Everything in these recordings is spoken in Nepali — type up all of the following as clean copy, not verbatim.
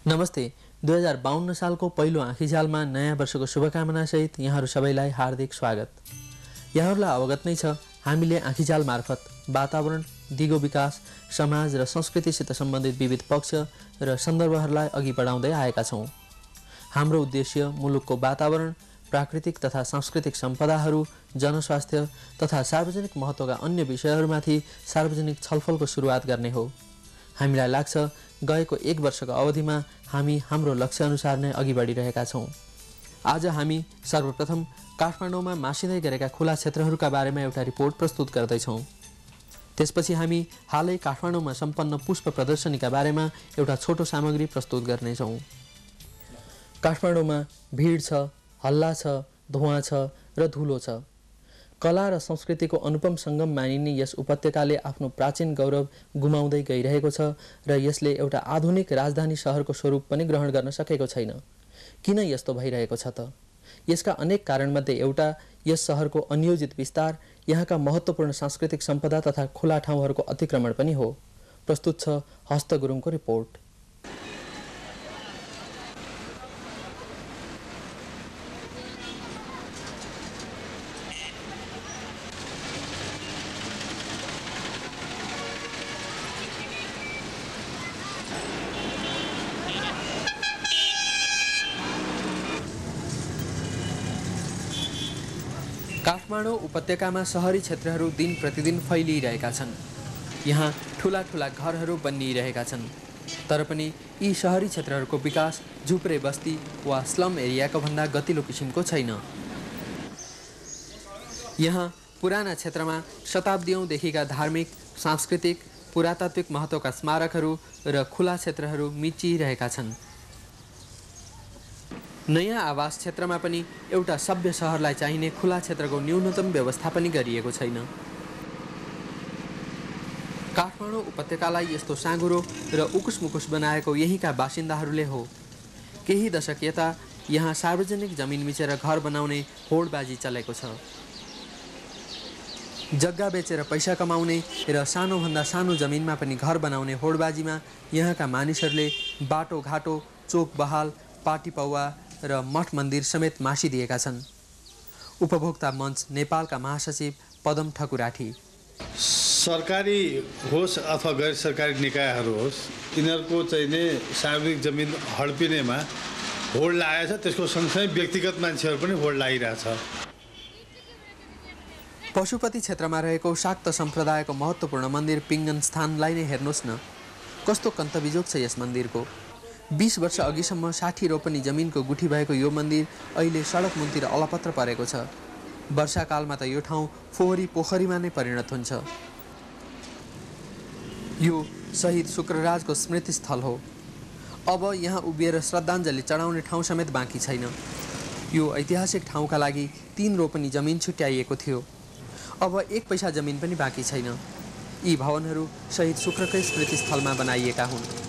नमस्ते। 2052 सालको पहिलो आँखीझ्यालमा नयाँ वर्षको शुभकामना सहित यहाँहरू सबैलाई हार्दिक स्वागत। यहाँहरूलाई अवगत नै छ, हामीले आँखीझ्याल मार्फत वातावरण, दिगो विकास, समाज र संस्कृतिसित सम्बन्धित विविध पक्ष र सन्दर्भहरूलाई अघि बढाउँदै आएका छौँ। हाम्रो उद्देश्य मुलुकको वातावरण, प्राकृतिक तथा सांस्कृतिक सम्पदाहरू, जनस्वास्थ्य तथा सार्वजनिक महत्त्वका अन्य विषयहरूमाथि सार्वजनिक छलफलको सुरुवात गर्ने हो। हामीलाई लाग्छ गएको 1 वर्षको अवधिमा हामी हाम्रो लक्ष्य अनुसार नै अघि बढिरहेका छौँ। आज हामी सर्वप्रथम काठमाडौँमा मासिँदै गरेका खुला क्षेत्रहरूका बारेमा एउटा रिपोर्ट प्रस्तुत गर्दैछौँ। त्यसपछि हामी हालै काठमाडौँमा सम्पन्न पुष्प प्रदर्शनीका बारेमा एउटा छोटो सामग्री प्रस्तुत गर्नेछौँ। काठमाडौँमा भिड छ, हल्ला छ, धुवाँ छ र धुलो छ। कला र संस्कृतिको अनुपम सङ्गम मानिने यस उपत्यकाले आफ्नो प्राचीन गौरव गुमाउँदै गइरहेको छ र यसले एउटा आधुनिक राजधानी सहरको स्वरूप पनि ग्रहण गर्न सकेको छैन। किन यस्तो भइरहेको छ त? यसका अनेक कारणमध्ये एउटा यस सहरको अनियोजित विस्तार, यहाँका महत्त्वपूर्ण सांस्कृतिक सम्पदा तथा खुला ठाउँहरूको अतिक्रमण पनि हो। प्रस्तुत छ हस्त गुरुङको रिपोर्ट। काठमाडौँ उपत्यकामा सहरी क्षेत्रहरू दिन प्रतिदिन फैलिरहेका छन्। यहाँ ठुला ठुला घरहरू बनिरहेका छन्, तर पनि यी सहरी क्षेत्रहरूको विकास झुप्रे बस्ती वा स्लम एरियाको भन्दा गतिलो किसिमको छैन। यहाँ पुराना क्षेत्रमा शताब्दीौँदेखिका धार्मिक, सांस्कृतिक, पुरातात्विक महत्त्वका स्मारकहरू र खुला क्षेत्रहरू मिचिरहेका छन्। नयाँ आवास क्षेत्रमा पनि एउटा सभ्य सहरलाई चाहिने खुला क्षेत्रको न्यूनतम व्यवस्था पनि गरिएको छैन। काठमाडौँ उपत्यकालाई यस्तो साँघुरो र उकुस-मुकुस बनाएको यहीँका बासिन्दाहरूले हो। केही दशक यता यहाँ सार्वजनिक जमिन मिचेर घर बनाउने होडबाजी चलेको छ। जग्गा बेचेर पैसा कमाउने र सानोभन्दा सानो जमिनमा पनि घर बनाउने होडबाजीमा यहाँका मानिसहरूले बाटोघाटो, चोक बहाल, पाटी पौवा र मठ मन्दिर समेत मासिदिएका छन्। उपभोक्ता मञ्च नेपालका महासचिव पदम ठकुराठी। सरकारी होस् अथवा गैर सरकारी निकायहरू होस्, यिनीहरूको चाहिँ नै सार्वजनिक जमिन हडपिनेमा होड लागेको छ। त्यसको सँगसँगै व्यक्तिगत मान्छेहरू पनि होड लागिरहेछ। पशुपति क्षेत्रमा रहेको शाक्त सम्प्रदायको महत्त्वपूर्ण मन्दिर पिङ्गन स्थानलाई नै हेर्नुहोस् न। कस्तो कन्तबिजोग छ यस मन्दिरको। 20 वर्ष अघिसम्म 60 रोपनी जमिनको गुठी भएको यो मन्दिर अहिले सडक मुनतिर अलपत्र परेको छ। वर्षाकालमा त यो ठाउँ फोहोरी पोखरीमा नै परिणत हुन्छ। यो शहीद शुक्रराजको स्मृतिस्थल हो। अब यहाँ उभिएर श्रद्धाञ्जली चढाउने ठाउँ समेत बाँकी छैन। यो ऐतिहासिक ठाउँका लागि 3 रोपनी जमिन छुट्याइएको थियो। अब 1 पैसा जमिन पनि बाँकी छैन। यी भवनहरू शहीद शुक्रकै स्मृतिस्थलमा बनाइएका हुन्।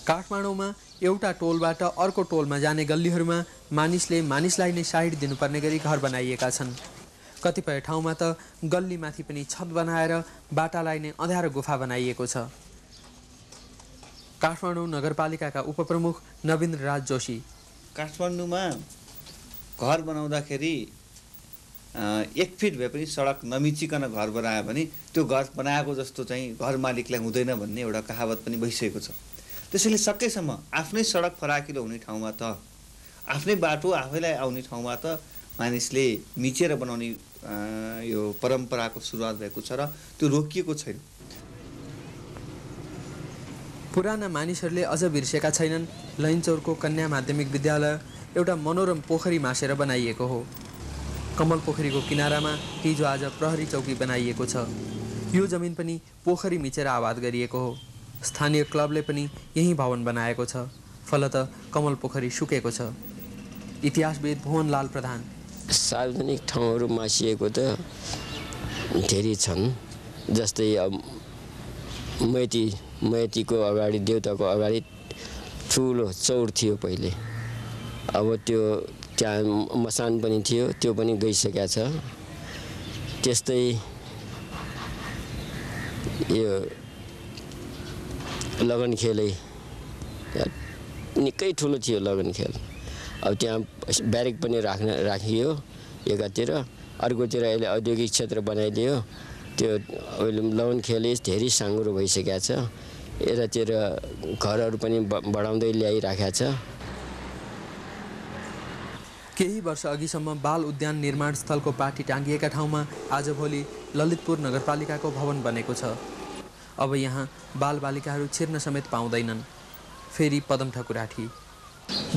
काठमाडौँमा एउटा टोलबाट अर्को टोलमा जाने गल्लीहरूमा मानिसले मानिसलाई नै साइड दिनुपर्ने गरी घर बनाइएका छन्। कतिपय ठाउँमा त गल्लीमाथि पनि छत बनाएर बाटालाई नै अँध्यारो गुफा बनाइएको छ। काठमाडौँ नगरपालिकाका उपप्रमुख नवीन राज जोशी। काठमाडौँमा घर बनाउँदाखेरि 1 फिट भए पनि सडक नमिचिकन घर बनायो भने त्यो घर बनाएको जस्तो चाहिँ घर मालिकलाई हुँदैन भन्ने एउटा कहावत पनि भइसकेको छ। त्यसैले सकेसम्म आफ्नै सडक फराकिलो हुने ठाउँमा त, आफ्नै बाटो आफैलाई आउने ठाउँमा त मानिसले मिचेर बनाउने यो परम्पराको सुरुवात भएको छ र त्यो रोकिएको छैन। पुराना मानिसहरूले अझ बिर्सेका छैनन् लैनचौरको कन्या माध्यमिक विद्यालय एउटा मनोरम पोखरी मासेर बनाइएको हो। कमल पोखरीको किनारामा हिजो आज प्रहरी चौकी बनाइएको छ। यो जमिन पनि पोखरी मिचेर आबाद गरिएको हो। स्थानीय क्लबले पनि यही भवन बनाएको छ। फलत कमल पोखरी सुकेको छ। इतिहासविद भुवनलाल प्रधान। सार्वजनिक ठाउँहरू मासिएको त धेरै छन्। जस्तै अब मैतीको अगाडि, देउताको अगाडि ठुलो चौर थियो पहिले। अब त्यो त्यहाँ मसान पनि थियो, त्यो पनि गइसकेको छ। त्यस्तै यो लगन खेलै निकै ठुलो थियो लगन खेल। अब त्यहाँ ब्यारेक पनि राखियो एकातिर, अर्कोतिर अहिले औद्योगिक क्षेत्र बनाइदियो। त्यो अहिले लगन खेल धेरै साँघुरो भइसकेको छ। यतातिर घरहरू पनि बढाउँदै ल्याइराखेको छ। केही वर्ष अघिसम्म बाल उद्यान निर्माण स्थलको पाटी टाँगिएका ठाउँमा आजभोलि ललितपुर नगरपालिकाको भवन बनेको छ। अब यहाँ बालबालिकाहरू छिर्न समेत पाउँदैनन्। फेरि पदम ठकुराठी,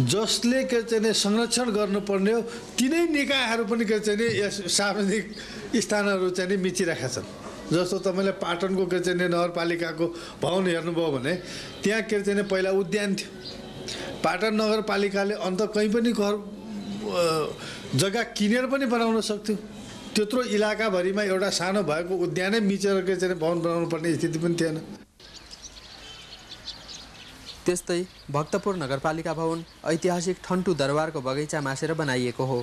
जसले के चाहिँ संरक्षण गर्नुपर्ने हो तिनै निकायहरू पनि के चाहिँ यस सार्वजनिक स्थानहरू चाहिँ मिचिरहेका छन्। जस्तो तपाईँले पाटनको के चाहिँ नगरपालिकाको भवन हेर्नुभयो भने त्यहाँ के चाहिँ पहिला उद्यान थियो। पाटन नगरपालिकाले अन्त कहीँ पनि घर जग्गा किनेर पनि बनाउन सक्थ्यो। त्यत्रो इलाकाभरिमा एउटा सानो भएको उद्यानै मिचेर के चाहिँ भवन बनाउनु पर्ने स्थिति पनि थिएन। त्यस्तै भक्तपुर नगरपालिका भवन ऐतिहासिक ठन्टु दरबारको बगैँचा मासेर बनाइएको हो।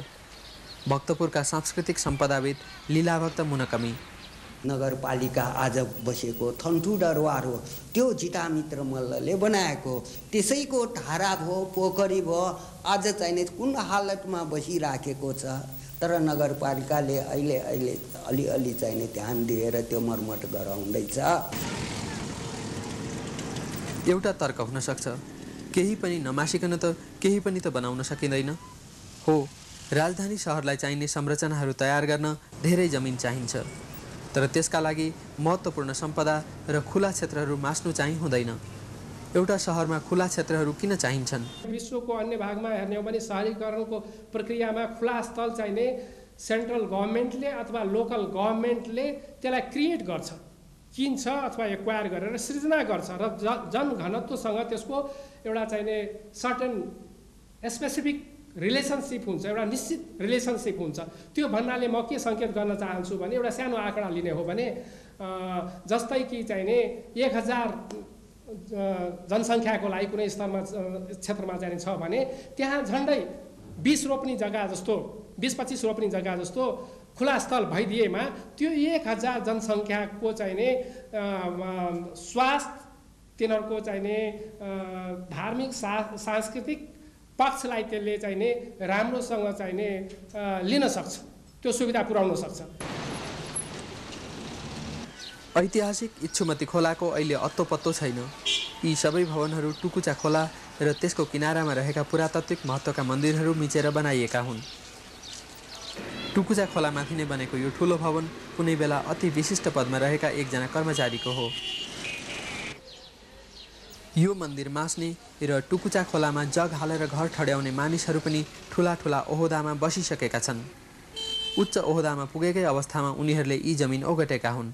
भक्तपुरका सांस्कृतिक सम्पदाविद लीलाभक्त मुनकमी, नगरपालिका आज बसेको थन्टु दरबार हो, त्यो जितामित्र मल्लले बनाएको। त्यसैको धारा भयो, पोखरी भयो, आज चाहिँ कुन हालतमा बसिराखेको छ। तर नगरपालिकाले अहिले अलिअलि चाहिँ ध्यान दिएर त्यो मर्मत गराउँदैछ। एउटा तर्क हुन सक्छ, केही पनि नमासिकन त केही पनि त बनाउन सकिँदैन। हो, राजधानी सहरलाई चाहिने संरचनाहरू तयार गर्न धेरै जमिन चाहिन्छ, तर त्यसका लागि महत्त्वपूर्ण सम्पदा र खुला क्षेत्रहरू मास्नु चाहिँ हुँदैन। एउटा सहरमा खुला क्षेत्रहरू किन चाहिन्छन्? विश्वको अन्य भागमा हेर्ने हो भने शहरीकरणको प्रक्रियामा खुला स्थल चाहिने सेन्ट्रल गभर्मेन्टले अथवा लोकल गभर्मेन्टले त्यसलाई क्रिएट गर्छ, किन्छ अथवा एक्वायर गरेर सृजना गर्छ र जनघनत्वसँग त्यसको एउटा चाहिने सर्टेन स्पेसिफिक रिलेसनसिप हुन्छ, एउटा निश्चित रिलेसनसिप हुन्छ। त्यो भन्नाले म के सङ्केत गर्न चाहन्छु भने एउटा सानो आँकडा लिने हो भने जस्तै कि चाहिने 1000 जनसङ्ख्याको लागि कुनै स्तरमा क्षेत्रमा चाहिने छ भने त्यहाँ झन्डै 20 रोप्ने जग्गा जस्तो 20-25 रोप्ने जग्गा जस्तो खुला स्थल भइदिएमा त्यो 1000 जनसङ्ख्याको चाहिने स्वास्थ्य, तिनीहरूको चाहिने धार्मिक सांस्कृतिक पक्षलाई त्यसले चाहिने राम्रोसँग चाहिने लिन सक्छ, त्यो सुविधा पुर्याउन सक्छ। ऐतिहासिक इच्छुमती खोलाको अहिले अत्तो पत्तो छैन। यी सबै भवनहरू टुकुचा खोला र त्यसको किनारामा रहेका पुरातात्विक महत्त्वका मन्दिरहरू मिचेर बनाइएका हुन्। टुकुचा खोलामाथि नै बनेको यो ठुलो भवन कुनै बेला अति विशिष्ट पदमा रहेका एकजना कर्मचारीको हो। यो मन्दिर मास्ने र टुकुचा खोलामा जग हालेर घर ठड्याउने मानिसहरू पनि ठुला ठुला ओहदामा बसिसकेका छन्। उच्च ओहदामा पुगेकै अवस्थामा उनीहरूले यी जमिन ओगटेका हुन्।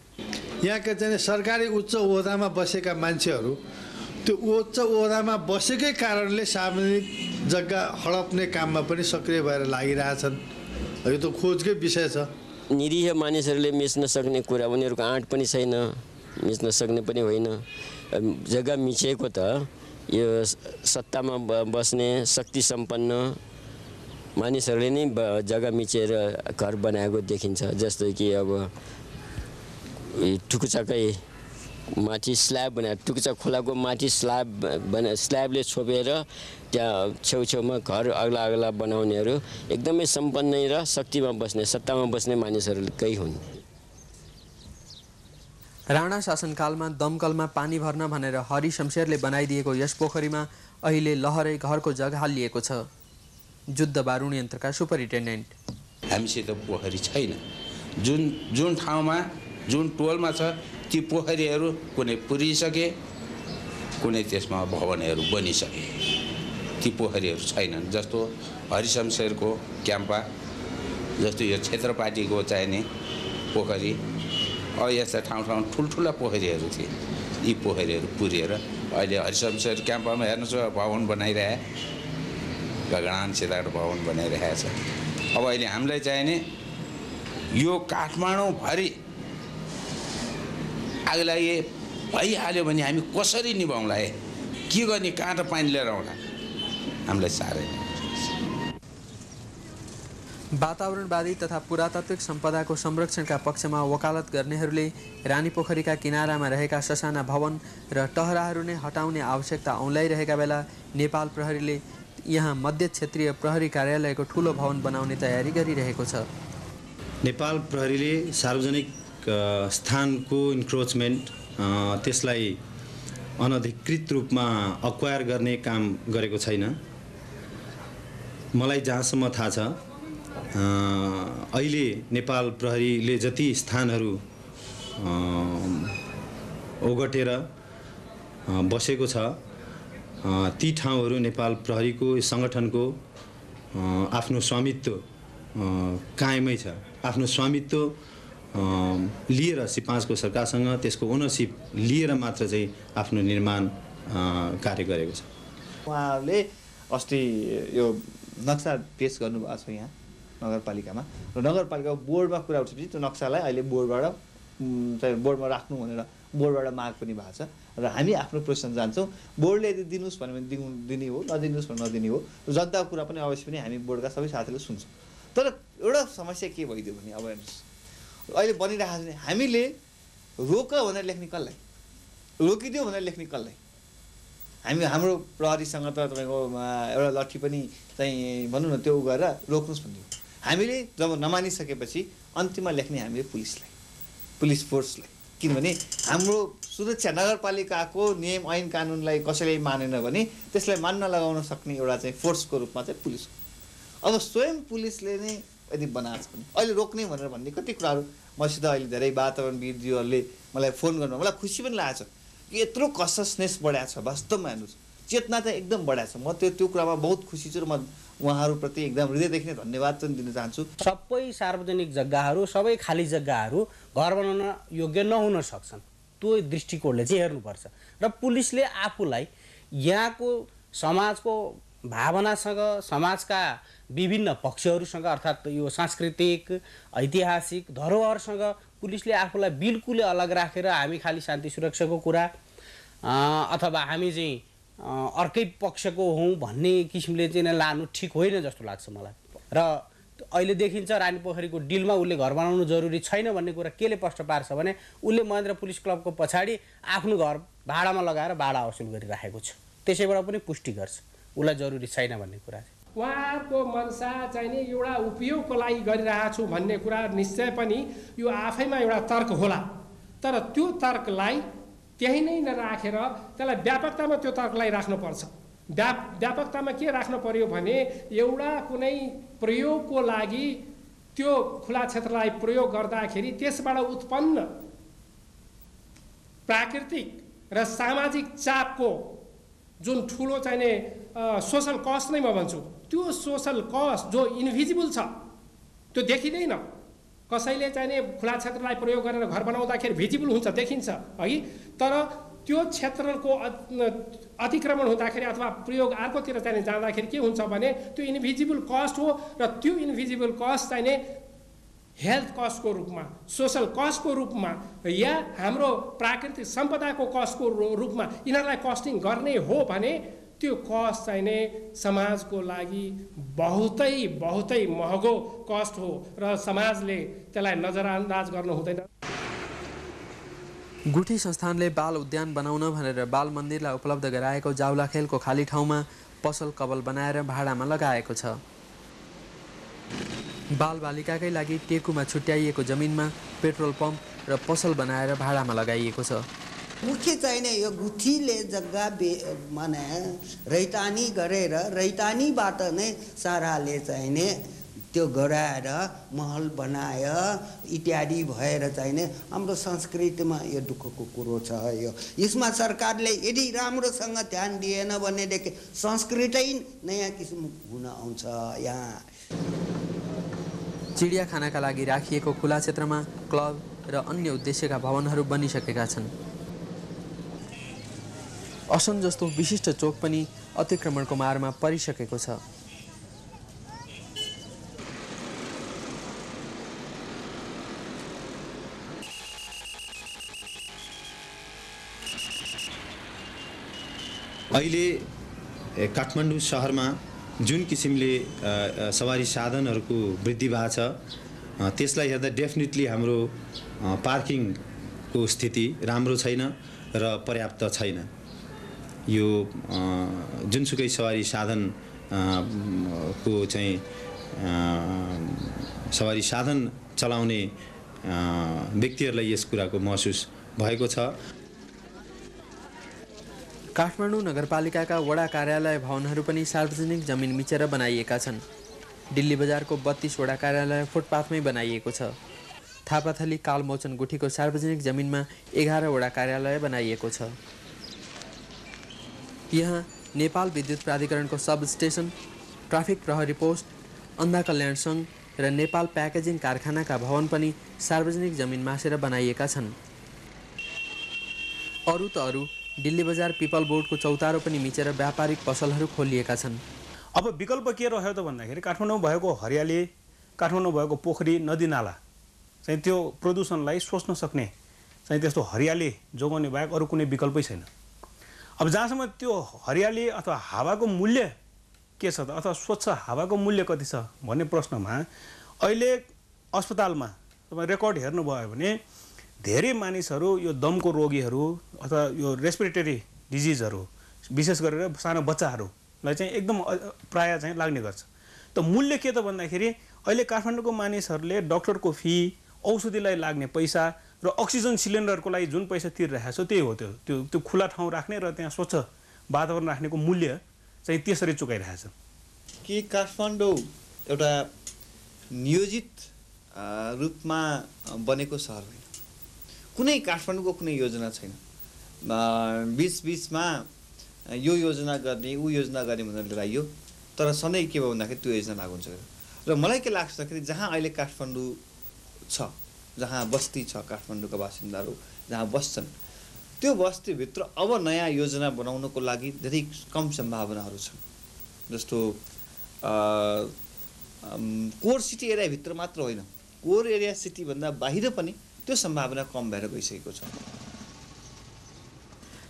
यहाँका चाहिँ सरकारी उच्च ओहदामा बसेका मान्छेहरू त्यो उच्च ओहदामा बसेकै कारणले सार्वजनिक जग्गा हडप्ने काममा पनि सक्रिय भएर लागिरहेछन्। यो त खोजकै विषय छ। निरीह मानिसहरूले मिच्न सक्ने कुरा, उनीहरूको आँट पनि छैन, मिच्न सक्ने पनि होइन। जग्गा मिचेको त यो सत्तामा बस्ने शक्ति सम्पन्न मानिसहरूले नै जग्गा मिचेर घर बनाएको देखिन्छ। जस्तो कि अब टुकुचाकै माथि स्ल्याब बनाएर, टुकुचा खोलाको माथि स्ल्याबले छोपेर त्यहाँ छेउछेउमा घर अग्ला अग्ला बनाउनेहरू एकदमै सम्पन्न र शक्तिमा बस्ने, सत्तामा बस्ने मानिसहरूकै हुन्। राणा शासनकालमा दमकलमा पानी भर्न भनेर हरि शमशेरले बनाइदिएको यस पोखरीमा अहिले लहरै घरको जग हालिएको छ। जुद्ध बारुण यन्त्रका सुपरिन्टेन्डेन्ट, हामीसित पोखरी छैन। जुन ठाउँमा, जुन टोलमा छ ती पोखरीहरू कुनै पुरिसके, कुनै त्यसमा भवनहरू बनिसके, ती पोखरीहरू छैनन्। जस्तो हरिशमशेरको क्याम्पा, जस्तो यो क्षेत्रपाटीको चाहिने पोखरी, अब यस्ता ठाउँ ठुल्ठुला पोखरीहरू थिए। यी पोखरीहरू पुरिएर अहिले हरिशमशेर क्याम्पामा हेर्नुहोस् भवन बनाइरहे, गगनानसित भवन बनाइरहेको छ। अब अहिले हामीलाई चाहिने यो काठमाडौँभरि आग लागि भइहाल्यो भने हामी कसरी निभाउँला, के गर्ने, कहाँ त पानी लिएर आउँला, हामीलाई साह्रै। वातावरणवादी तथा पुरातात्विक सम्पदाको संरक्षणका पक्षमा वकालत गर्नेहरूले रानीपोखरीका किनारामा रहेका ससाना भवन र टहराहरू नै हटाउने आवश्यकता औँल्याइरहेका बेला नेपाल प्रहरीले यहाँ मध्य क्षेत्रीय प्रहरी कार्यालयको ठुलो भवन बनाउने तयारी गरिरहेको छ। नेपाल प्रहरीले सार्वजनिक स्थानको इन्क्रोचमेन्ट त्यसलाई अनधिकृत रूपमा अक्वायर गर्ने काम गरेको छैन। मलाई जहाँसम्म थाहा छ अहिले नेपाल प्रहरीले जति स्थानहरू ओगटेर बसेको छ ती ठाउँहरू नेपाल प्रहरीको सङ्गठनको आफ्नो स्वामित्व कायमै छ। आफ्नो स्वामित्व लिएर C5को सरकारसँग त्यसको ओनरसिप लिएर मात्र चाहिँ आफ्नो निर्माण कार्य गरेको छ। उहाँहरूले अस्ति यो नक्सा पेश गर्नुभएको छ यहाँ नगरपालिकामा र नगरपालिकाको बोर्डमा कुरा उठेपछि त्यो नक्सालाई अहिले बोर्डमा राख्नु भनेर बोर्डबाट माग पनि भएको छ र हामी आफ्नो प्रोसेसन जान्छौँ। बोर्डले यदि दिनुहोस् भन्यो भने दिने हो, नदिनुहोस् भने नदिने हो। जनताको कुरा पनि अवश्य पनि हामी बोर्डका सबै साथीहरूले सुन्छौँ। तर एउटा समस्या के भइदियो भने अब हेर्नुहोस् अहिले बनिरहेको छ हामीले रोक भनेर लेख्ने कसलाई, रोकिदियो भनेर लेख्ने कसलाई। हाम्रो प्रहरीसँग त तपाईँको एउटा लट्ठी पनि चाहिँ भनौँ न त्यो गरेर रोक्नुहोस् भन्यो। हामीले जब नमानिसकेपछि अन्तिममा लेख्ने हामीले पुलिस फोर्सलाई, किनभने हाम्रो सुरक्षा नगरपालिकाको नियम ऐन कानुनलाई कसैले मानेन भने त्यसलाई मान्न लगाउन सक्ने एउटा चाहिँ फोर्सको रूपमा चाहिँ पुलिस हो। अब स्वयं पुलिसले नै यदि बनाएको छ भने अहिले रोक्ने भनेर भन्ने कति कुराहरू मसित अहिले धेरै वातावरणविदहरूले मलाई फोन गर्नु, मलाई खुसी पनि लागेको छ कि यत्रो कन्सियसनेस बढाएको छ। वास्तवमा हेर्नुहोस् चेतना चाहिँ एकदम बढाएको छ। म त्यो कुरामा बहुत खुसी छु र म उहाँहरूप्रति एकदम हृदयदेखि नै धन्यवाद पनि दिन चाहन्छु। सबै सार्वजनिक जग्गाहरू, सबै खाली जग्गाहरू घर बनाउन योग्य नहुन सक्छन्। त्यो दृष्टिकोणले चाहिँ हेर्नुपर्छ र पुलिसले आफूलाई यहाँको समाजको भावनासँग, समाजका विभिन्न पक्षहरूसँग अर्थात् यो सांस्कृतिक ऐतिहासिक धरोहरसँग पुलिसले आफूलाई बिल्कुलै अलग राखेर हामी खालि शान्ति सुरक्षाको कुरा अथवा हामी चाहिँ अर्कै पक्षको हौँ भन्ने किसिमले चाहिँ लानु ठिक होइन जस्तो लाग्छ मलाई। र अहिले देखिन्छ रानीपोखरीको डिलमा उसले घर बनाउनु जरुरी छैन भन्ने कुरा केले प्रश्न पार्छ भने उसले महेन्द्र पुलिस क्लबको पछाडि आफ्नो घर भाडामा लगाएर भाडा वसुल गरिराखेको छ। त्यसैबाट पनि पुष्टि गर्छ उसलाई जरुरी छैन भन्ने कुरा। उहाँहरूको मनसा चाहिँ नि एउटा उपयोगको लागि गरिरहेको छु भन्ने कुरा निश्चय पनि यो आफैमा एउटा तर्क होला। तर त्यो तर्कलाई त्यही नै नराखेर त्यसलाई व्यापकतामा त्यो तर्कलाई राख्नुपर्छ। व्यापकतामा के राख्नु पर्यो भने एउटा कुनै प्रयोगको लागि त्यो खुला क्षेत्रलाई प्रयोग गर्दाखेरि त्यसबाट उत्पन्न प्राकृतिक र सामाजिक चापको जुन ठुलो चाहिने सोसल कस्ट नै म भन्छु, त्यो सोसल कस्ट जो इन्भिजिबल छ त्यो देखिँदैन। कसैले चाहिने खुला क्षेत्रलाई प्रयोग गरेर घर बनाउँदाखेरि भिजिबल हुन्छ, देखिन्छ है। तर त्यो क्षेत्रको अतिक्रमण हुँदाखेरि अथवा प्रयोग अर्कोतिर चाहिने जाँदाखेरि के हुन्छ भने त्यो इन्भिजिबल कस्ट हो र त्यो इन्भिजिबल कस्ट चाहिने हेल्थ कस्टको रूपमा, सोसल कस्टको रूपमा या हाम्रो प्राकृतिक सम्पदाको कस्टको रूपमा यिनीहरूलाई कस्टिङ गर्ने हो भने त्यो कस्ट चाहिने समाजको लागि बहुतै महँगो कस्ट हो र समाजले त्यसलाई नजरअन्दाज गर्नु हुँदैन। गुठी संस्थानले बाल उद्यान बनाउन भनेर बाल मन्दिरलाई उपलब्ध गराएको जाउलाखेलको खाली ठाउँमा पसल कबल बनाएर भाडामा लगाएको छ। बालबालिकाकै लागि टेकुमा छुट्याइएको जमिनमा पेट्रोल पम्प र पसल बनाएर भाडामा लगाइएको छ। मुख्य चाहिने यो गुठीले जग्गा माने रैतानी गरेर रैतानीबाट नै साराले चाहिने त्यो गराएर महल बनायो इत्यादि भएर चाहिने हाम्रो संस्कृतिमा यो दुःखको कुरो छ। यसमा सरकारले यदि राम्रोसँग ध्यान दिएन भनेदेखि संस्कृति नयाँ किसिम हुन आउँछ। यहाँ चिडियाखानाका लागि राखिएको खुला क्षेत्रमा क्लब र अन्य उद्देश्यका भवनहरू बनिसकेका छन्। असन जस्तो विशिष्ट चोक पनि अतिक्रमणको मारमा परिसकेको छ। अहिले काठमाडौँ शहरमा जुन किसिमले सवारी साधनहरूको वृद्धि भएको छ त्यसलाई हेर्दा डेफिनेटली हाम्रो पार्किङको स्थिति राम्रो छैन र पर्याप्त छैन। यो जुनसुकै सवारी साधन को चाहिँ सवारी साधन चलाउने व्यक्तिहरूलाई यस कुराको महसुस भएको छ। काठमाडौँ नगरपालिकाका वडा कार्यालय भवनहरू पनि सार्वजनिक जमिन मिचेर बनाइएका छन्। दिल्ली बजारको 32 वडा कार्यालय फुटपाथमै बनाइएको छ। थापाथली कालमोचन गुठीको सार्वजनिक जमिनमा 11 वडा कार्यालय बनाइएको छ। यहाँ नेपाल विद्युत प्राधिकरणको सब स्टेसन, ट्राफिक प्रहरी पोस्ट, अन्धा कल्याण सङ्घ र नेपाल प्याकेजिङ कारखानाका भवन पनि सार्वजनिक जमिन मासेर बनाइएका छन्। अरू त अरू दिल्ली बजार पिपल बोर्डको चौतारो पनि मिचेर व्यापारिक पसलहरू खोलिएका छन्। अब विकल्प के रह्यो त भन्दाखेरि काठमाडौँ भएको हरियाली, काठमाडौँ भएको पोखरी, नदी नाला चाहिँ त्यो प्रदूषणलाई सोच्न सक्ने चाहिँ त्यस्तो हरियाली जोगाउने बाहेक अरू कुनै विकल्पै छैन। अब जहाँसम्म त्यो हरियाली अथवा हावाको मूल्य के छ त, अथवा स्वच्छ हावाको मूल्य कति छ भन्ने प्रश्नमा अहिले अस्पतालमा तपाईँ रेकर्ड हेर्नुभयो भने धेरै मानिसहरू यो दमको रोगीहरू अथवा यो रेस्पिरेटरी डिजिजहरू विशेष गरेर सानो बच्चाहरूलाई चाहिँ एकदम प्राय चाहिँ लाग्ने गर्छ। त मूल्य के त भन्दाखेरि अहिले काठमाडौँको मानिसहरूले डक्टरको फी, औषधिलाई लाग्ने पैसा र अक्सिजन सिलिन्डरको लागि जुन पैसा तिरिरहेको छ त्यही हो। त्यो खुला ठाउँ राख्ने र त्यहाँ स्वच्छ वातावरण राख्नेको मूल्य चाहिँ त्यसरी चुकाइरहेछ। कि काठमाडौँ एउटा नियोजित रूपमा बनेको सहर होइन। कुनै काठमाडौँको कुनै योजना छैन। बिचमा यो योजना गर्ने ऊ योजना गर्ने भनेर लिएर तर सधैँ के भयो भन्दाखेरि त्यो योजना लागु हुन्छ। र मलाई के लाग्छ भन्दाखेरि जहाँ अहिले काठमाडौँ छ, जहाँ बस्ती छ, काठमाडौँका बासिन्दाहरू जहाँ बस्छन्, त्यो बस्तीभित्र अब नयाँ योजना बनाउनको लागि धेरै कम सम्भावनाहरू छन्। जस्तो कोर सिटी एरियाभित्र मात्र होइन, कोर एरिया सिटीभन्दा बाहिर पनि त्यो सम्भावना कम भएर गइसकेको छ।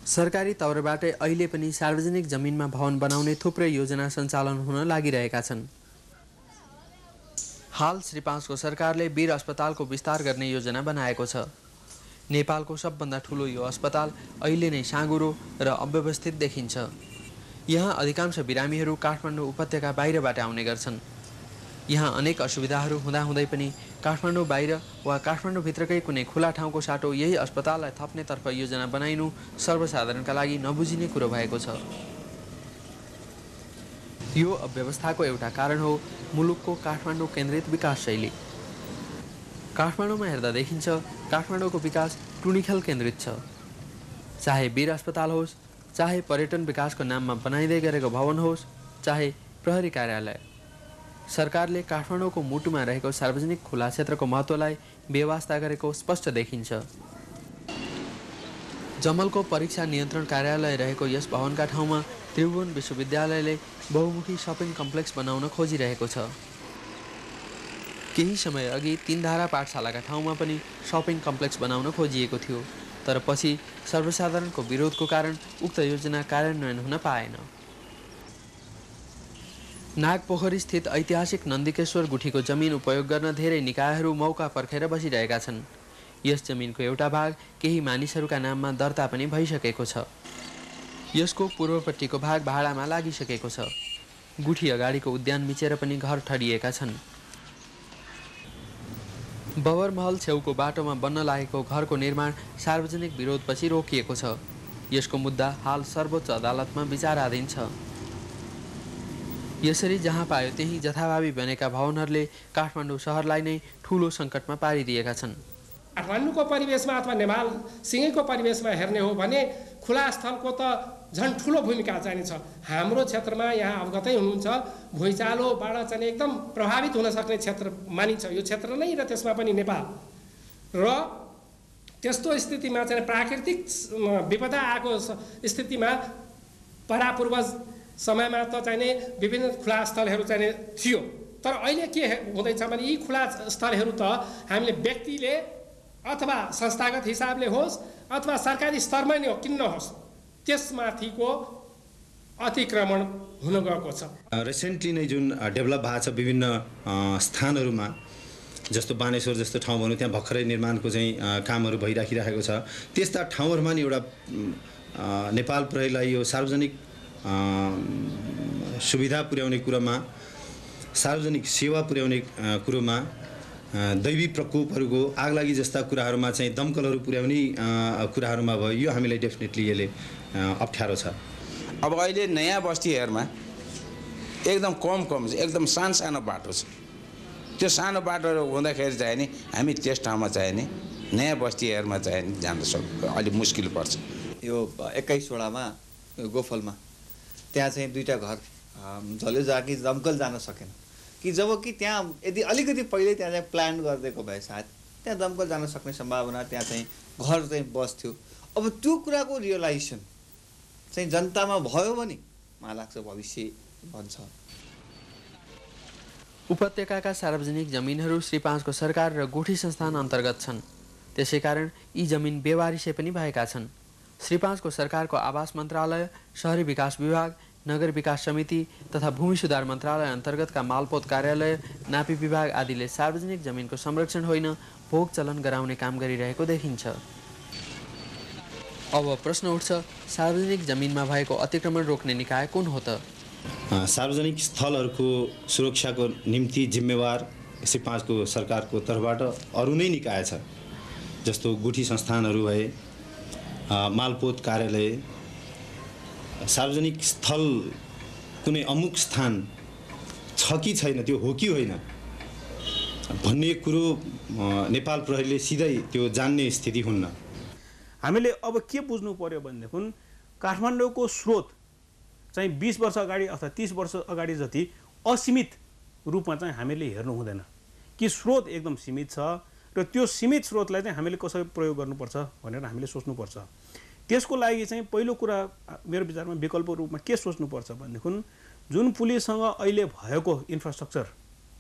सरकारी तौरबाटै अहिले पनि सार्वजनिक जमिनमा भवन बनाउने थुप्रै योजना सञ्चालन हुन लागिरहेका छन्। हाल श्री 5 को सरकारले वीर अस्पतालको विस्तार गर्ने योजना बनाएको छ। नेपालको सबभन्दा ठुलो यो अस्पताल अहिले नै साँघुरो र अव्यवस्थित देखिन्छ। यहाँ अधिकांश बिरामीहरू काठमाडौँ उपत्यका बाहिरबाट आउने गर्छन्। यहाँ अनेक असुविधाहरू हुँदाहुँदै पनि काठमाडौँ बाहिर वा काठमाडौँभित्रकै कुनै खुला ठाउँको साटो यही अस्पताललाई थप्नेतर्फ योजना बनाइनु सर्वसाधारणका लागि नबुझिने कुरो भएको छ। यो अव्यवस्थाको एउटा कारण हो मुलुकको काठमाडौँ केन्द्रित विकास शैली। काठमाडौँमा हेर्दा देखिन्छ काठमाडौँको विकास टुँडिखेल केन्द्रित छ। चाहे वीर अस्पताल होस्, चाहे पर्यटन विकासको नाममा बनाइँदै गरेको भवन होस्, चाहे प्रहरी कार्यालय, सरकारले काठमाडौँको मुटुमा रहेको सार्वजनिक खुला क्षेत्रको महत्त्वलाई बेवास्ता गरेको स्पष्ट देखिन्छ। जमलको परीक्षा नियन्त्रण कार्यालय रहेको यस भवनका ठाउँमा त्रिभुवन विश्वविद्यालयले बहुमुखी सपिङ कम्प्लेक्स बनाउन खोजिरहेको छ। केही समय अघि 3 धारा पाठशालाका ठाउँमा पनि सपिङ कम्प्लेक्स बनाउन खोजिएको थियो, तर पछि सर्वसाधारणको विरोधको कारण उक्त योजना कार्यान्वयन हुन पाएन। नागपोखरी स्थित ऐतिहासिक नन्दिकेश्वर गुठीको जमिन उपयोग गर्न धेरै निकायहरू मौका पर्खेर बसिरहेका छन्। यस जमिनको एउटा भाग केही मानिसहरूका नाममा दर्ता पनि भइसकेको छ। यसको पूर्वपट्टिको भाग भाडामा लागिसकेको छ। गुठी अगाडिको उद्यान मिचेर पनि घर ठडिएका छन्। बबरमहल छेउको बाटोमा बन्न लागेको घरको निर्माण सार्वजनिक विरोधपछि रोकिएको छ। यसको मुद्दा हाल सर्वोच्च अदालतमा विचाराधीन छ। यसरी जहाँ पायो त्यही जथाभावी बनेका भवनहरूले काठमाडौँ सहरलाई नै ठूलो सङ्कटमा पारिदिएका छन्। काठमाडौँको परिवेशमा अथवा नेपाल सिँगैको परिवेशमा हेर्ने हो भने खुला स्थलको त झन् ठुलो भूमिका चाहिने छ। हाम्रो क्षेत्रमा यहाँ अवगतै हुनुहुन्छ, भुइँचालोबाट चाहिँ एकदम प्रभावित हुन सक्ने क्षेत्र मानिन्छ यो क्षेत्र नै, र त्यसमा पनि नेपाल। र त्यस्तो स्थितिमा चाहिँ प्राकृतिक विपदा आएको स्थितिमा परापूर्वज समयमा त चाहिने विभिन्न खुला स्थलहरू चाहिने थियो। तर अहिले के हुँदैछ भने यी खुला स्थलहरू त हामीले व्यक्तिले अथवा संस्थागत हिसाबले होस् अथवा सरकारी स्तरमा नै हो किन नहोस्, त्यसमाथिको अतिक्रमण हुन गएको छ। रिसेन्टली नै जुन डेभलप भएको छ विभिन्न स्थानहरूमा, जस्तो बानेश्वर जस्तो ठाउँ भनौँ, त्यहाँ भर्खरै निर्माणको चाहिँ कामहरू भइराखिरहेको छ। त्यस्ता ठाउँहरूमा नि एउटा नेपाल प्रहरीलाई यो सार्वजनिक सुविधा पुर्याउने कुरामा, सार्वजनिक सेवा पुर्याउने कुरोमा, दैवी प्रकोपहरूको आगलागी जस्ता कुराहरूमा चाहिँ दमकलहरू पुर्याउने कुराहरूमा भयो, यो हामीलाई डेफिनेटली यसले अप्ठ्यारो छ। अब अहिले नयाँ बस्तीहरूमा एकदम कम एकदम सानो बाटो छ। त्यो सानो बाटोहरू हुँदाखेरि चाहिँ नि हामी त्यस ठाउँमा चाहिँ नि नयाँ बस्तीहरूमा चाहिँ नि जान अलिक मुस्किल पर्छ। यो 21 वडामा गोफलमा त्यहाँ चाहिँ 2टा घर जल्यो जहाँ कि दमकल जान सकेन कि जब कि त्यहाँ यदि अलिकति पहिले त्यहाँ चाहिँ प्लान गरिदिएको भए सायद त्यहाँ दमकल जान सक्ने सम्भावना, त्यहाँ चाहिँ घर चाहिँ बस्थ्यो। अब त्यो कुराको रियलाइजेसन चाहिँ जनतामा भयो भने मलाई लाग्छ भविष्य भन्छ। उपत्यकाका सार्वजनिक जमिनहरू श्री 5 को सरकार र गुठी संस्थान अन्तर्गत छन्। त्यसैकारण यी जमिन बेवारिसे पनि भएका छन्। श्री 5 को सरकारको आवास मन्त्रालय, शहरी विकास विभाग, नगर विकास समिति तथा भूमि सुधार मन्त्रालय अन्तर्गतका मालपोत कार्यालय, नापी विभाग आदिले सार्वजनिक जमिनको संरक्षण होइन, भोग चलन गराउने काम गरिरहेको देखिन्छ। अब प्रश्न उठ्छ, सार्वजनिक जमिनमा भएको अतिक्रमण रोक्ने निकाय कुन हो त? सार्वजनिक स्थलहरूको सुरक्षाको निम्ति जिम्मेवार श्री 5 को सरकारको तर्फबाट अरू नै निकाय छ, जस्तो गुठी संस्थानहरू भए, मालपोत कार्यालय। सार्वजनिक स्थल कुनै अमुक स्थान छ कि छैन, त्यो हो कि होइन भन्ने कुरो नेपाल प्रहरीले सिधै त्यो जान्ने स्थिति हुन्न। हामीले अब के बुझ्नु पर्यो भनेदेखि काठमाडौँको स्रोत चाहिँ 20 वर्ष अगाडि अथवा 30 वर्ष अगाडि जति असीमित रूपमा चाहिँ हामीले हेर्नु हुँदैन कि स्रोत एकदम सीमित छ र त्यो सीमित स्रोतलाई चाहिँ हामीले कसरी प्रयोग गर्नुपर्छ भनेर हामीले सोच्नुपर्छ। त्यसको लागि चाहिँ पहिलो कुरा मेरो विचारमा विकल्प रूपमा के सोच्नुपर्छ भनेदेखि जुन पुलिससँग अहिले भएको इन्फ्रास्ट्रक्चर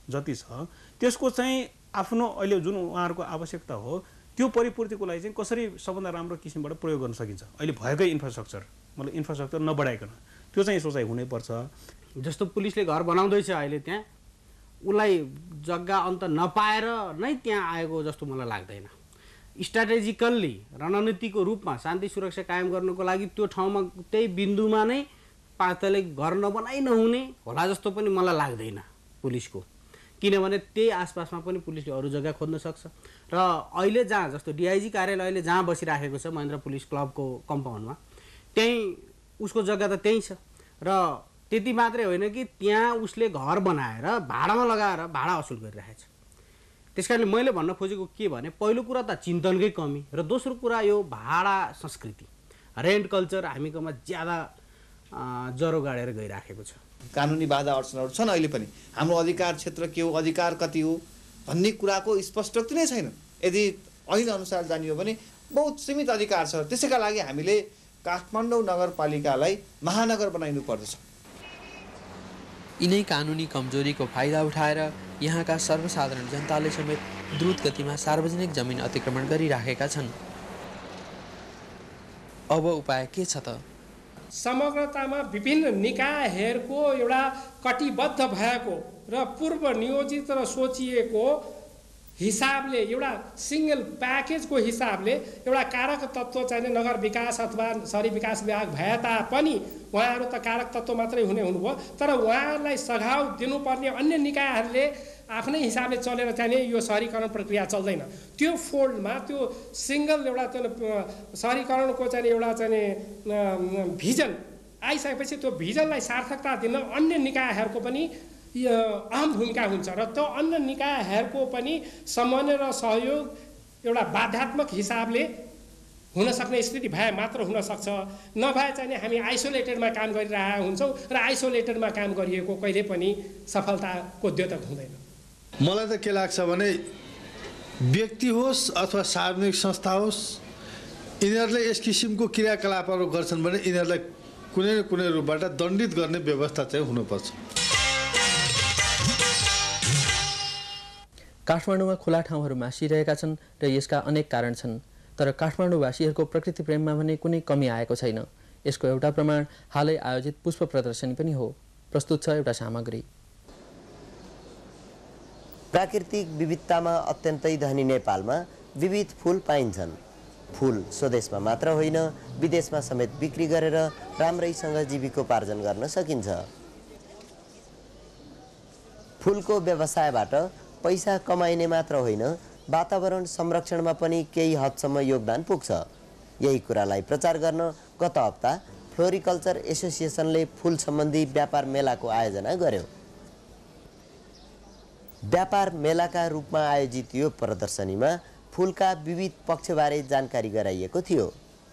जति छ त्यसको चाहिँ आफ्नो अहिले जुन उहाँहरूको आवश्यकता हो त्यो परिपूर्तिको लागि चाहिँ कसरी सबभन्दा राम्रो किसिमबाट प्रयोग गर्न सकिन्छ। अहिले भएकै इन्फ्रास्ट्रक्चर मतलब इन्फ्रास्ट्रक्चर नबढाइकन त्यो चाहिँ सोचाइ हुनैपर्छ। जस्तो पुलिसले घर बनाउँदैछ अहिले, त्यहाँ उसलाई जग्गा अन्त नपाएर नै त्यहाँ आएको जस्तो मलाई लाग्दैन। स्ट्राटेजिकल्ली रणनीतिको रूपमा शान्ति सुरक्षा कायम गर्नको लागि त्यो ठाउँमा त्यही बिन्दुमा नै पातले घर नबनाइ नहुने होला जस्तो पनि मलाई लाग्दैन पुलिसको, किनभने त्यही आसपासमा पनि पुलिसले अरू जग्गा खोज्न सक्छ। र अहिले जहाँ जस्तो डिआइजी कार्यालय अहिले जहाँ बसिराखेको छ महेन्द्र पुलिस क्लबको कम्पाउन्डमा, त्यही उसको जग्गा त त्यही छ। र त्यति मात्रै होइन कि त्यहाँ उसले घर बनाएर भाडामा लगाएर भाडा असुल गरिरहेछ। त्यस कारणले मैले भन्न खोजेको के भने पहिलो कुरा त चिन्तनकै कमी र दोस्रो कुरा यो भाडा संस्कृति, रेन्ट कल्चर हामीकोमा ज्यादा जरो गाडेर गइराखेको छ। कानुनी बाधा अडचनहरू छन् अहिले पनि। हाम्रो अधिकार क्षेत्र के हो, अधिकार कति हो भन्ने कुराको स्पष्टता नै छैन। यदि ऐन अनुसार जानियो भने बहुत सीमित अधिकार छ। त्यसैका लागि हामीले काठमाडौँ नगरपालिकालाई महानगर बनाइनु पर्दछ। यिनै कानुनी कमजोरीको फाइदा उठाएर यहाँका सर्वसाधारण जनताले समेत द्रुत गतिमा सार्वजनिक जमिन अतिक्रमण गरिराखेका छन्। अब उपाय के छ त? समग्रतामा विभिन्न निकायहरूको एउटा कटिबद्ध भएको र पूर्व नियोजित र सोचिएको हिसाबले एउटा सिंगल प्याकेजको हिसाबले एउटा कारक तत्त्व चाहिने नगर विकास अथवा शहरी विकास विभाग भए तापनि उहाँहरू त कारक तत्त्व मात्रै हुनुभयो, तर उहाँहरूलाई सघाउ दिनुपर्ने अन्य निकायहरूले आफ्नै हिसाबले चलेर चाहिने यो शहरीकरण प्रक्रिया चल्दैन। त्यो फोल्डमा त्यो सिङ्गल एउटा त्यो शहरीकरणको चाहिँ एउटा चाहिँ भिजन आइसकेपछि त्यो भिजनलाई सार्थकता दिन अन्य निकायहरूको पनि अहम भूमिका हुन्छ र त्यो अन्य निकायहरूको पनि समन्वय र सहयोग एउटा बाध्यात्मक हिसाबले हुन सक्ने स्थिति भए मात्र हुन सक्छ। नभए चाहिँ हामी आइसोलेटेडमा काम गरिरहेका हुन्छौँ र आइसोलेटेडमा काम गरिएको कहिले पनि सफलताको द्योतक हुँदैन। मलाई त के लाग्छ भने व्यक्ति होस् अथवा सार्वजनिक संस्था होस्, यिनीहरूले यस किसिमको क्रियाकलापहरू गर्छन् भने यिनीहरूलाई कुनै न कुनै रूपबाट दण्डित गर्ने व्यवस्था चाहिँ हुनुपर्छ। काठमाडौँमा खुला ठाउँहरू मासिरहेका छन् र यसका अनेक कारण छन्, तर काठमाडौँवासीहरूको प्रकृति प्रेममा भने कुनै कमी आएको छैन। यसको एउटा प्रमाण हालै आयोजित पुष्प प्रदर्शनी पनि हो। प्रस्तुत छ एउटा सामग्री। प्राकृतिक विविधतामा अत्यन्तै धनी नेपालमा विविध फूल पाइन्छन्। फूल स्वदेशमा मात्र होइन विदेशमा समेत बिक्री गरेर राम्रैसँग जीविकोपार्जन गर्न सकिन्छ। फूलको व्यवसायबाट पैसा कमाइने मात्र होइन वातावरण संरक्षणमा पनि केही हदसम्म योगदान पुग्छ। यही कुरालाई प्रचार गर्न गत हप्ता फ्लोरिकल्चर एसोसिएसनले फूल सम्बन्धी व्यापार मेलाको आयोजना गर्यो। व्यापार मेलाका रूपमा आयोजित यो प्रदर्शनीमा फूलका विविध पक्षबारे जानकारी गराइएको थियो।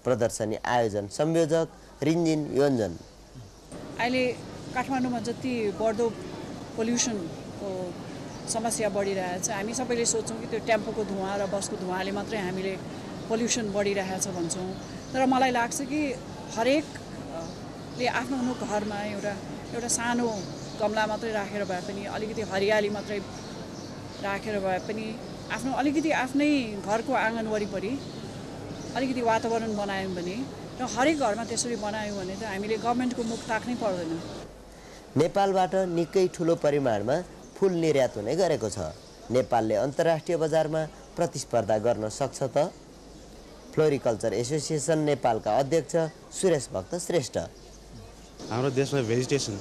प्रदर्शनी आयोजन संयोजक रिन्जिन योन्जन। अहिले काठमाडौँमा जति बढ्दो पोल्युसनको समस्या बढिरहेछ, हामी सबैले सोच्छौँ कि त्यो टेम्पोको धुवा र बसको धुवाले मात्रै हामीले पोल्युसन बढिरहेछ भन्छौँ। तर मलाई लाग्छ कि हरेकले आफ्नो घरमा एउटा सानो गमला मात्रै राखेर भए पनि, अलिकति हरियाली मात्रै राखेर भए पनि, अलिकति आफ्नै घरको आँगन वरिपरि अलिकति वातावरण बनायौँ भने र हरेक घरमा त्यसरी बनायौँ भने त हामीले गभर्मेन्टको मुख ताक्नै पर्दैन। नेपालबाट निकै ठुलो परिमाणमा फूल निर्यात हुने गरेको छ। नेपालले अन्तर्राष्ट्रिय बजारमा प्रतिस्पर्धा गर्न सक्छ त? फ्लोरिकल्चर एसोसिएसन नेपालका अध्यक्ष सुरेश भक्त श्रेष्ठ। हाम्रो देशमा भेजिटेसन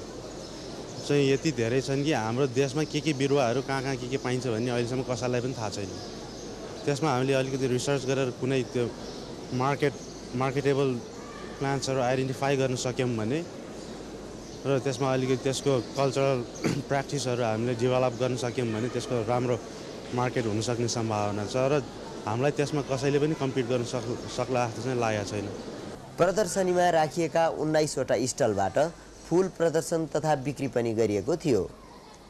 चाहिँ यति धेरै छन् कि हाम्रो देशमा के बिरुवाहरू कहाँ के पाइन्छ भन्ने अहिलेसम्म कसैलाई पनि थाहा छैन। त्यसमा हामीले अलिकति रिसर्च गरेर कुनै त्यो मार्केटेबल प्लान्ट्सहरू आइडेन्टिफाई गर्न सक्यौँ भने र त्यसमा अलिकति त्यसको कल्चरल प्र्याक्टिसहरू हामीले डेभलप गर्न सक्यौँ भने त्यसको राम्रो मार्केट हुनसक्ने सम्भावना छ र हामीलाई त्यसमा कसैले पनि कम्पिट गर्न सक्ला जस्तो चाहिँ लागेको छैन। प्रदर्शनीमा राखिएका 19वटा स्टलबाट फूल प्रदर्शन तथा बिक्री पनि गरिएको थियो।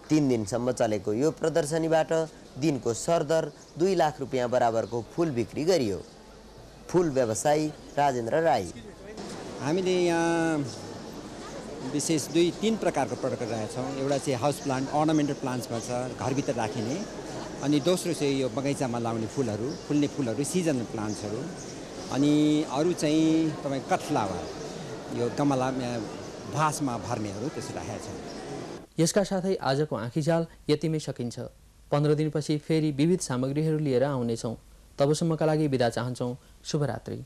3 दिनसम्म चलेको यो प्रदर्शनीबाट दिनको सरदर 2 लाख रुपियाँ बराबरको फूल बिक्री गरियो। फूल व्यवसायी राजेन्द्र राई। हामीले यहाँ विशेष 2-3 प्रकारको प्रडक्ट राखेछौँ। एउटा चाहिँ हाउस प्लान्ट, अर्नामेन्टल प्लान्ट्समा छ, घरभित्र राखिने। अनि दोस्रो चाहिँ यो बगैँचामा लाउने फुलहरू, फुल्ने फुलहरू, सिजनल प्लान्ट्सहरू। अनि अरू चाहिँ तपाईँ कट फ्लावर, यो गमला भासमा भर्नेहरू त्यसो राखेका छौँ। यसका साथै आजको आँखीझाल यतिमै सकिन्छ। 15 दिनपछि फेरि विविध सामग्रीहरू लिएर आउनेछौँ। तबसम्मका लागि बिदा चाहन्छौँ। शुभरात्रि।